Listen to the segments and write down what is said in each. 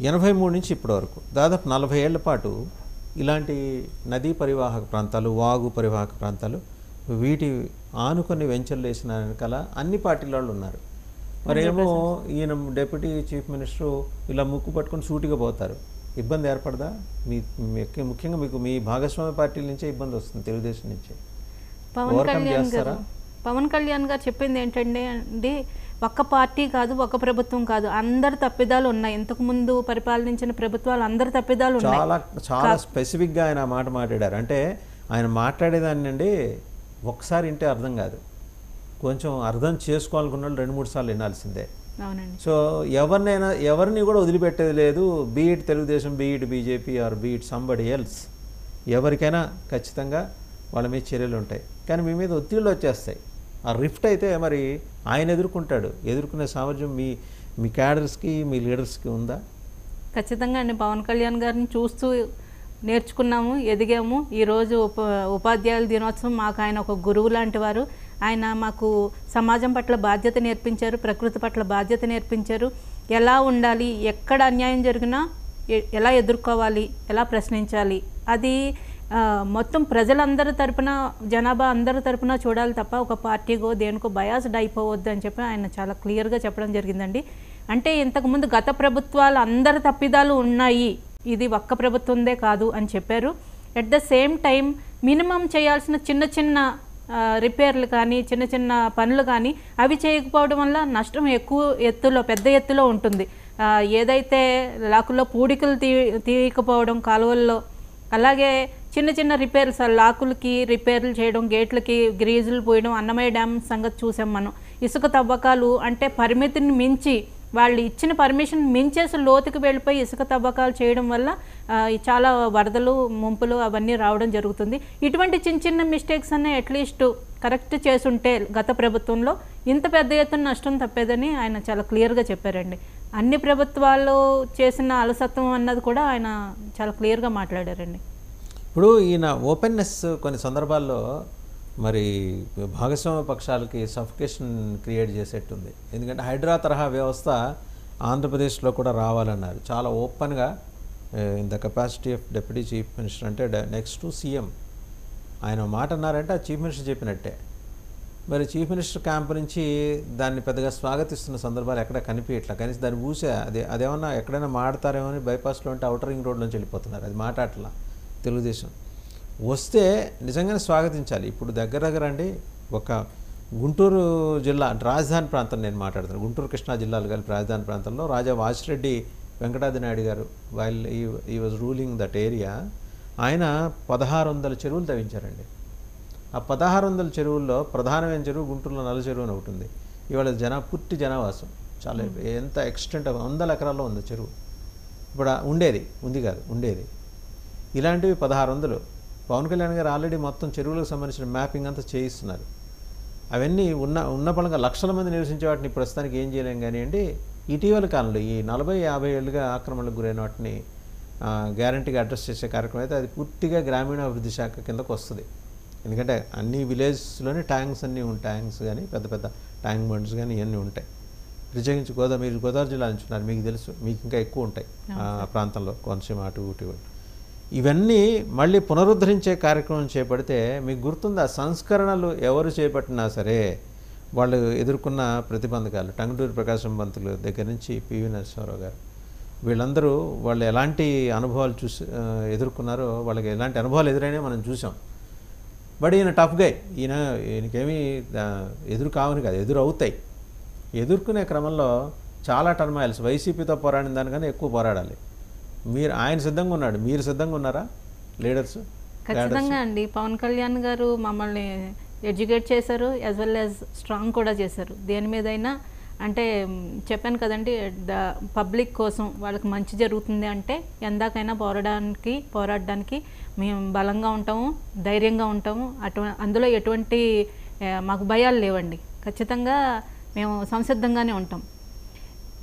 83 నుంచి ఇప్పటి వరకు దాదాపు 40 ఏళ్ల పాటు ఇలాంటి నదీ పరివాహక ప్రాంతాలు, వాగు పరివాహక ప్రాంతాలు, వీటి ఆనుకొని వెంచర్లు వేసిన వెనకాల అన్ని పార్టీల వాళ్ళు ఉన్నారు. మరేమో ఈయన డిప్యూటీ చీఫ్ మినిస్టరు ఇలా ముక్కు పట్టుకొని సూటిగా పోతారు. ఇబ్బంది ఏర్పడదా? ముఖ్యంగా మీకు మీ భాగస్వామ్య పార్టీల నుంచే ఇబ్బంది వస్తుంది, తెలుగుదేశం నుంచే. పవన్ కళ్యాణ్ గారు చెప్పింది ఏంటంటే అండి, ఒక్క పార్టీ కాదు, ఒక ప్రభుత్వం కాదు, అందరి తప్పిదాలు ఉన్నాయి. ఇంతకుముందు పరిపాలించిన ప్రభుత్వాలు అందరి తప్పిదాలు ఉన్నాయి. చాలా స్పెసిఫిక్గా ఆయన మాట మాట్లాడారు. అంటే ఆయన మాట్లాడేదాన్ని అండి ఒకసారి వింటే అర్థం కాదు, కొంచెం అర్థం చేసుకోవాలనుకున్న వాళ్ళు 2-3 సార్లు వినాల్సిందే. సో ఎవరిని కూడా వదిలిపెట్టేది లేదు. Be it Telugu Desam, be it BJP or be it somebody else, ఎవరికైనా ఖచ్చితంగా వాళ్ళ మీద చర్యలు ఉంటాయి. కానీ మీ మీద ఒత్తిళ్ళు వచ్చేస్తాయి. ఆ రిఫ్ట్ అయితే మరి ఆయన ఎదుర్కొంటాడు. ఎదుర్కొనే సామర్థ్యం మీ క్యాడర్స్కి, మీ లీడర్స్కి ఉందా? ఖచ్చితంగా అండి. పవన్ కళ్యాణ్ గారిని చూస్తూ నేర్చుకున్నాము, ఎదిగాము. ఈరోజు ఉపాధ్యాయుల దినోత్సవం మాకు ఆయన ఒక గురువు లాంటి వారు. ఆయన మాకు సమాజం పట్ల బాధ్యత నేర్పించారు, ప్రకృతి పట్ల బాధ్యత నేర్పించారు. ఎలా ఉండాలి, ఎక్కడ అన్యాయం జరిగినా ఎలా ఎదుర్కోవాలి, ఎలా ప్రశ్నించాలి, అది మొత్తం ప్రజలందరి తరపున, జనాభా అందరి తరపున చూడాలి తప్ప ఒక పార్టీకో దేనికో బయాస్డ్ అయిపోవద్దు అని చెప్పి ఆయన చాలా క్లియర్గా చెప్పడం జరిగిందండి. అంటే ఇంతకుముందు గత ప్రభుత్వాలు అందరి తప్పిదాలు ఉన్నాయి, ఇది ఒక్క ప్రభుత్వందే కాదు అని చెప్పారు. At the same time minimum చేయాల్సిన చిన్న చిన్న రిపేర్లు కానీ, చిన్న చిన్న పనులు కానీ అవి చేయకపోవడం వల్ల నష్టం పెద్ద ఎత్తులో ఉంటుంది. ఏదైతే లాకుల్లో పూడికలు తీయకపోవడం కాలువల్లో, అలాగే చిన్న చిన్న రిపేర్స్, లాకులకి రిపేర్లు చేయడం, గేట్లకి గ్రీజులు పోయడం, అన్నమయ్య డ్యామ్ సంగతి చూసాం మనం. ఇసుక తవ్వకాలు అంటే పరిమితిని మించి, వాళ్ళు ఇచ్చిన పర్మిషన్ మించేసి లోతుకి వెళ్ళిపోయి ఇసుక తవ్వకాలు చేయడం వల్ల చాలా వరదలు, ముంపులు అవన్నీ రావడం జరుగుతుంది. ఇటువంటి చిన్న చిన్న మిస్టేక్స్ అన్నీ అట్లీస్ట్ కరెక్ట్ చేసుంటే గత ప్రభుత్వంలో ఇంత పెద్ద ఎత్తున నష్టం తప్పేదని ఆయన చాలా క్లియర్గా చెప్పారండి. అన్ని ప్రభుత్వాలు చేసిన అలసత్వం అన్నది కూడా ఆయన చాలా క్లియర్గా మాట్లాడారండి. ఇప్పుడు ఈయన ఓపెన్నెస్ కొన్ని సందర్భాల్లో మరి భాగస్వామ్య పక్షాలకి సఫికేషన్ క్రియేట్ చేసేట్టుంది. ఎందుకంటే హైడ్రా తరహా వ్యవస్థ ఆంధ్రప్రదేశ్లో కూడా రావాలన్నారు. చాలా ఓపెన్గా in the capacity of deputy chief minister, అంటే నెక్స్ట్ టు సీఎం ఆయన మాట అన్నారంటే ఆ చీఫ్ మినిస్టర్ చెప్పినట్టే. మరి చీఫ్ మినిస్టర్ క్యాంప్ నుంచి దాన్ని పెద్దగా స్వాగతిస్తున్న సందర్భాలు ఎక్కడ కనిపించట్లా. కనీసం దాన్ని ఊసే అదేమన్నా ఎక్కడైనా మాడతారేమో అని బైపాస్లో ఉంటే అవుటర్ రింగ్ రోడ్లోంచి వెళ్ళిపోతున్నారు. అది మాట్లాడట్లా తెలుగుదేశం. వస్తే నిజంగానే స్వాగతించాలి. ఇప్పుడు దగ్గర అండి ఒక గుంటూరు జిల్లా రాజధాని ప్రాంతం నేను మాట్లాడుతున్నాను, గుంటూరు కృష్ణా జిల్లాలు కలిపి రాజధాని ప్రాంతంలో రాజా వాసిరెడ్డి వెంకటాద్రి నాయుడు గారు వైల్ ఈ వాజ్ రూలింగ్ దట్ ఏరియా, ఆయన 1600 చెరువులు తవ్వించారండి. ఆ 1600 చెరువుల్లో ప్రధానమైన చెరువు గుంటూరులో నల్ల చెరువు అని ఒకటి ఉంది. ఇవాళ పూర్తి జనావాసం చాలా ఎంత ఎక్స్టెంట్ 100 ఎకరాల్లో ఉంది చెరువు. ఇప్పుడు ఉండేది. ఇలాంటివి 1600. పవన్ కళ్యాణ్ గారు ఆల్రెడీ మొత్తం చెరువులకు సంబంధించిన మ్యాపింగ్ అంతా చేయిస్తున్నారు. అవన్నీ ఉన్న పరంగా లక్షల మంది నివసించే వాటిని ప్రస్తుతానికి ఏం చేయలేం కానివ్వండి. ఇటీవల కాలంలో ఈ 40-50 ఏళ్ళుగా ఆక్రమణలకు గురైన వాటిని గ్యారంటీగా అడ్రస్ చేసే కార్యక్రమం అయితే అది పూర్తిగా గ్రామీణాభివృద్ధి శాఖ కిందకు వస్తుంది. ఎందుకంటే అన్ని విలేజ్లోనే ట్యాంక్స్ ట్యాంక్స్ కానీ పెద్ద పెద్ద ట్యాంక్ బండ్స్ కానీ ఇవన్నీ ఉంటాయి. ప్రత్యేకించి మీరు గోదావరి జిల్లా నుంచి ఉన్నారు, మీకు తెలుసు, మీకు ఇంకా ఎక్కువ ఉంటాయి ఆ ప్రాంతంలో, కోనసీమ అటు ఇటు. ఇవన్నీ మళ్ళీ పునరుద్ధరించే కార్యక్రమం చేపడితే మీకు గుర్తుందా, సంస్కరణలు ఎవరు చేపట్టినా సరే వాళ్ళు ఎదుర్కొన్న ప్రతిబంధకాలు, టంగుటూరి ప్రకాశం పంతులు దగ్గర నుంచి పివి నరసింహారావు గారు, వీళ్ళందరూ వాళ్ళు ఎలాంటి అనుభవాలు ఎదుర్కొన్నారో, వాళ్ళకి ఎలాంటి అనుభవాలు ఎదురైనా మనం చూసాం. బట్ ఈయన టఫ్ గై, ఈయనకేమీ ఎదురు కావని కాదు, ఎదురు అవుతాయి. ఎదుర్కొనే క్రమంలో చాలా టర్మాయిల్స్, వైసీపీతో పోరాడిన దానికన్నా ఎక్కువ పోరాడాలి. ఆయన సిద్ధంగా ఉన్నాడు, మీరు సిద్ధంగా ఉన్నారా లీడర్స్? ఖచ్చితంగా అండి. పవన్ కళ్యాణ్ గారు మమ్మల్ని ఎడ్యుకేట్ చేశారు, యాజ్ వెల్ యాజ్ స్ట్రాంగ్ కూడా చేశారు. దేని మీదైనా అంటే చెప్పాను కదండి, పబ్లిక్ కోసం వాళ్ళకి మంచి జరుగుతుంది అంటే ఎందాకైనా పోరాడడానికి మేము బలంగా ఉంటాము, ధైర్యంగా ఉంటాము. అందులో ఎటువంటి మాకు భయాలు లేవండి. ఖచ్చితంగా మేము సంసిద్ధంగానే ఉంటాం.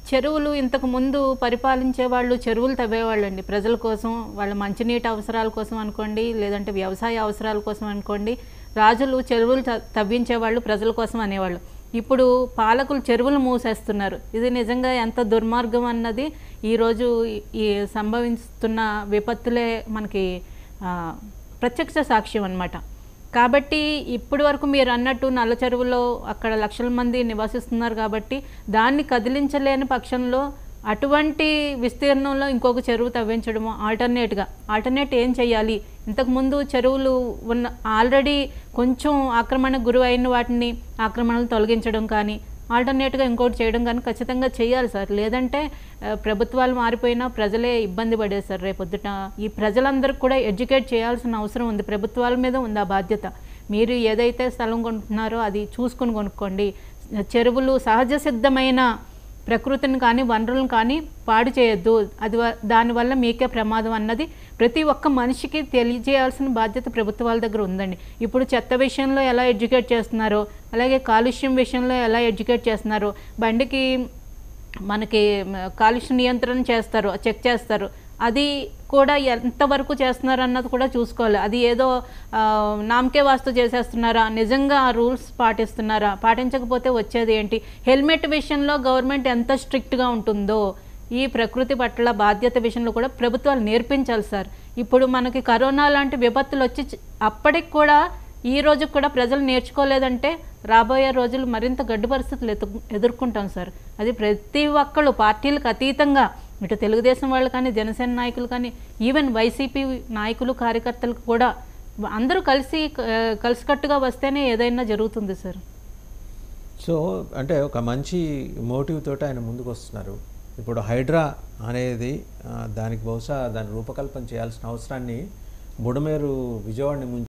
చెరువులు ఇంతకు ముందు పరిపాలించే వాళ్ళు చెరువులు తవ్వేవాళ్ళు అండి ప్రజల కోసం, వాళ్ళ మంచినీటి అవసరాల కోసం అనుకోండి, లేదంటే వ్యవసాయ అవసరాల కోసం అనుకోండి. రాజులు చెరువులు తవ్వించేవాళ్ళు ప్రజల కోసం అనేవాళ్ళు. ఇప్పుడు పాలకులు చెరువులు మూసేస్తున్నారు. ఇది నిజంగా ఎంత దుర్మార్గం అన్నది ఈరోజు ఈ సంభవిస్తున్న విపత్తులే మనకి ప్రత్యక్ష సాక్ష్యం అన్నమాట. కాబట్టి ఇప్పటి వరకు మీరు అన్నట్టు నల్ల చెరువులో అక్కడ లక్షల మంది నివసిస్తున్నారు కాబట్టి దాన్ని కదిలించలేని పక్షంలో అటువంటి విస్తీర్ణంలో ఇంకొక చెరువు తవ్వించడము ఆల్టర్నేట్ ఏం చేయాలి? ఇంతకుముందు చెరువులు ఉన్న ఆల్రెడీ కొంచెం ఆక్రమణకు గురి అయిన వాటిని ఆక్రమణలు తొలగించడం కానీ ఆల్టర్నేట్గా ఇంకోటి చేయడం కానీ ఖచ్చితంగా చేయాలి సార్. లేదంటే ప్రభుత్వాలు మారిపోయినా ప్రజలే ఇబ్బంది పడేశారు రేపొద్దుట. ఈ ప్రజలందరికీ కూడా ఎడ్యుకేట్ చేయాల్సిన అవసరం ఉంది. ప్రభుత్వాల మీద ఉంది ఆ బాధ్యత. మీరు ఏదైతే స్థలం కొంటున్నారో అది చూసుకుని కొనుక్కోండి. చెరువులు సహజ సిద్ధమైన ప్రకృతిని కానీ వనరులను కానీ పాడు చేయొద్దు. దానివల్ల మీకే ప్రమాదం అన్నది ప్రతి ఒక్క మనిషికి తెలియజేయాల్సిన బాధ్యత ప్రభుత్వాల దగ్గర ఉందండి. ఇప్పుడు చెత్త విషయంలో ఎలా ఎడ్యుకేట్ చేస్తున్నారో అలాగే కాలుష్యం విషయంలో ఎలా ఎడ్యుకేట్ చేస్తున్నారో, బండికి మనకి కాలుష్య నియంత్రణ చేస్తారు, చెక్ చేస్తారు, అది కూడా ఎంతవరకు చేస్తున్నారు అన్నది కూడా చూసుకోవాలి. అది ఏదో నామకే వాస్తు చేసేస్తున్నారా, నిజంగా ఆ రూల్స్ పాటిస్తున్నారా, పాటించకపోతే వచ్చేది ఏంటి? హెల్మెట్ విషయంలో గవర్నమెంట్ ఎంత స్ట్రిక్ట్గా ఉంటుందో ఈ ప్రకృతి పట్ల బాధ్యత విషయంలో కూడా ప్రభుత్వాలు నేర్పించాలి సార్. ఇప్పుడు మనకి కరోనా లాంటి విపత్తులు వచ్చి అప్పటికి కూడా ఈ రోజు కూడా ప్రజలు నేర్చుకోలేదంటే రాబోయే రోజులు మరింత గడ్డు పరిస్థితులు ఎదుర్కొంటాం సార్. అది ప్రతి ఒక్కళ్ళు పార్టీలకు అతీతంగా ఇటు తెలుగుదేశం వాళ్ళు కానీ జనసేన నాయకులు కానీ ఈవెన్ వైసీపీ నాయకులు కార్యకర్తలకు కూడా అందరూ కలిసికట్టుగా వస్తేనే ఏదైనా జరుగుతుంది సార్. సో అంటే ఒక మంచి మోటివ్ తోటి ఆయన ముందుకు వస్తున్నారు. ఇప్పుడు హైడ్రా అనేది దానికి బహుశా దాని రూపకల్పన చేయాల్సిన అవసరాన్ని బుడమేరు విజయవాడని